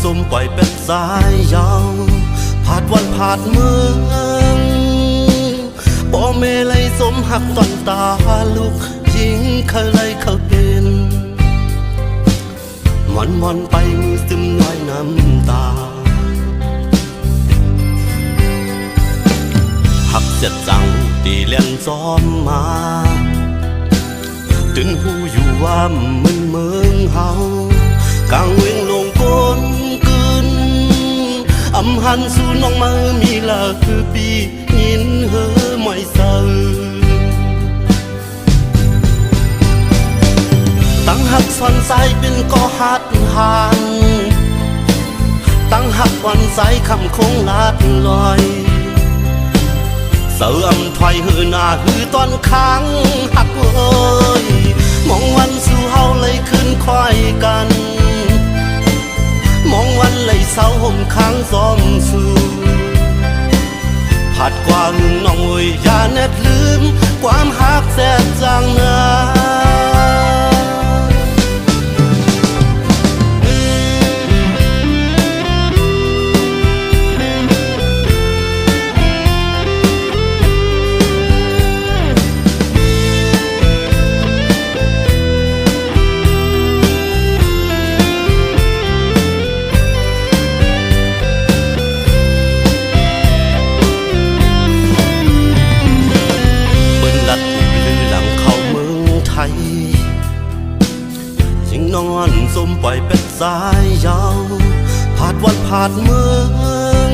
สมปล่อยเป็ดสายยาวผาดวันผาดเมืองบ่เมลัยสมหักตอนตาลูกยิงเคยเลยเขาเป็นมอนไปมือซึมน้อยน้ำตาหักเสียจังตีเล่นซ้อมมาจนหูอยู่ว่ามันเมืองเฮากางเวงลงก้นกึนอำหันสู่น้องมามีลาคือปียินเฮอไม่เศร้าตั้งหักซ่อนใจเป็นก่อหัดหันตั้งหักวันใจคำคงลาดลอยเสื่อมถอยหือหน้าหือตอนค้างหักเอ้ยมองวันสู่เฮาเลยขึ้นคอยกันมองวันเลยเศร้าห่มค้างซ้อมสู่ผัดกว่าหึงน้องเอ้ยอย่าแนบลืมความหักแสบจางนานอนสมปล่อยเป็ดสายยาวผาดวันผาดเมือง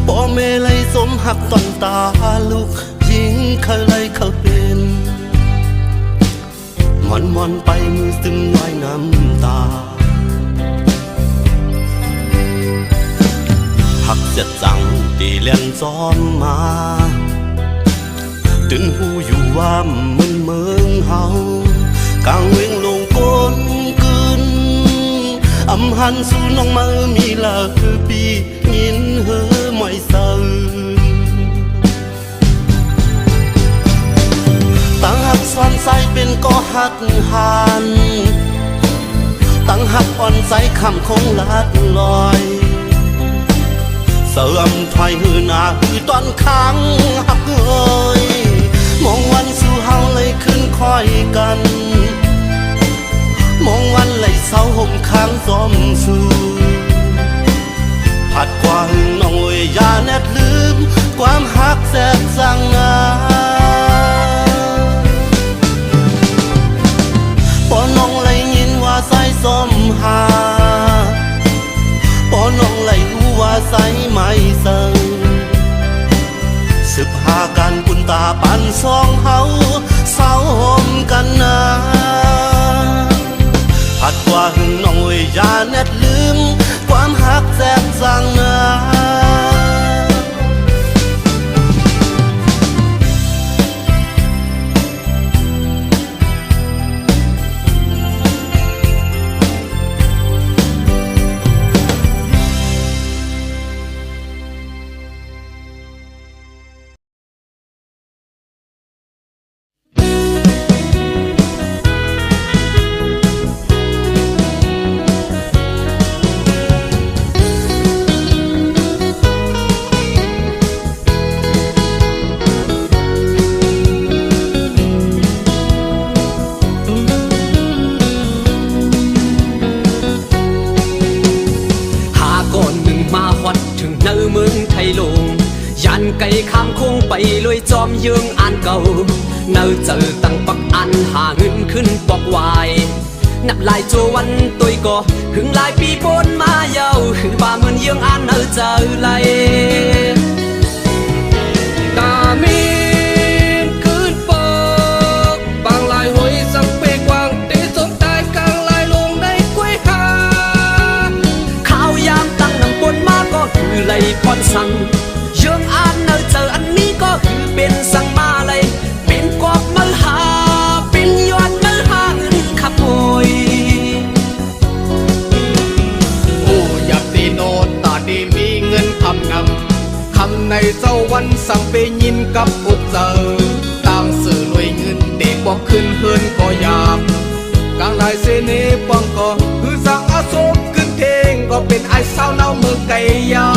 บ่เมลัยสมหักตอนตาลูกยิงเคยเลยเขาเป็นมอนไปมือซึมน้อยน้ำตาหักเสียจังตีเล่นซ้อมมาจนหูอยู่ว่ามันเมืองเฮากางเวงลงก้นกึนอำหันสู่น้องมามีลาคือปียินเฮอไม่เศร้าตั้งหักซ่อนใจเป็นก่อหักหันตั้งหักอ่อนใจคำคงลาดลอยเสื่อมถอยหือหน้าหือตอนค้างหักเอ้ยมองวันสู่เฮาเลยขึ้นคอยกันมองวันเลยเศร้าห่มค้างซ้อมสู่ผัดกว่าหึงน้องเอ้ยอย่าแนบลืมความหักแสบจางนาปอน้องเลยยินว่าใส่ซ้อมหาปอน้องเลยรู้ว่าใส่ไม่เสื่อสืบหาการบุญตาปันสองเฮาเศร้าห่มกันนาผัดกว่าหึงน้องเอ้ยอย่าแนบลืมความหักแสบจางนาไก่ข้ามคงไปลอยจอมเยืองอ่านเก่าเนื้อเจอตั้งปักอันหาเงินขึ้นปอกวายนับลายโจวันตัวก็หึงลายปีปนมาเยาคือบ่าเหมือนเยืองอ่านเนื้อเจอไหลตามีขึ้นปอกบางลายหวยสังเปกวางเตะสมตายกลางลายลงในกล้วยหาข้าวยามตั้งน้ำปนมาก็คือไหลพรสั่งเยืองอ่านเนื้อเจออันนี้ก็คือเป็นสังมาเลยเป็นกอบมือหาเป็นยอดมือหาเงินขโมยโอ้อยากตีโนดตาดีมีเงินคำนำคำในเจ้าวันสั่งไปยินกับอุกเจอต่างสื่อรวยเงินเด็กบอกขึ้นเฮินก็ยามกลางลายเสน่ห์ป้องก็คือสั่งอาสมขึ้นเทง ก็เป็นไอ้สาวเนาเมืองไก่เยา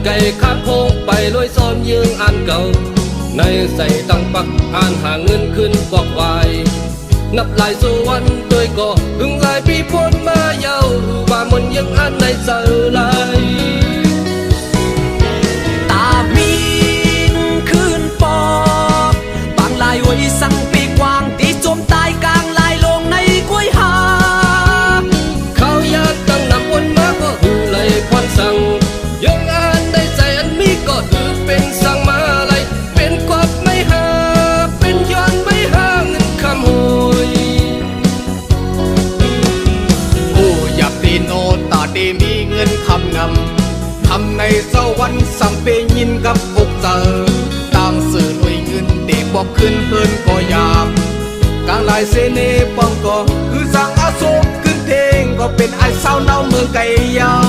ไก่ข้างโค้งไปลอยซ้อมยืงอ่านเก่าในใส่ตั้งปักอ่านหาเงินขึ้นบอกไว้นับหลายสู่วันโดยก็ถึงหลายปีพ้นมาเยาว่ามันยังอ่านในเสือไหลตามีนขึ้นปอกบางลายไว้สั่งปีกวางตีจมตายกลางลายลงในกล้วยหาเขาอยากตั้งนับวนมาก็หือเลยควันสั่งยังอ่านได้ใจอันมีก็ถือเป็นสั่งมาอะไรเป็นกวักไม่หาเป็นย้อนไม่หาเงินคำหอยโอ้อยากตีโนตาดีมีเงินคำนำคำในสวรรค์สัมเปยินกับอกเจอต่างสื่อรวยเงินเด็กบอกขึ้นเฮินก็ยามกลางลายเสเนปองก็คือสั่งอาโศกขึ้นเพลงก็เป็นไอ้สาวเนาเมืองไก่ยา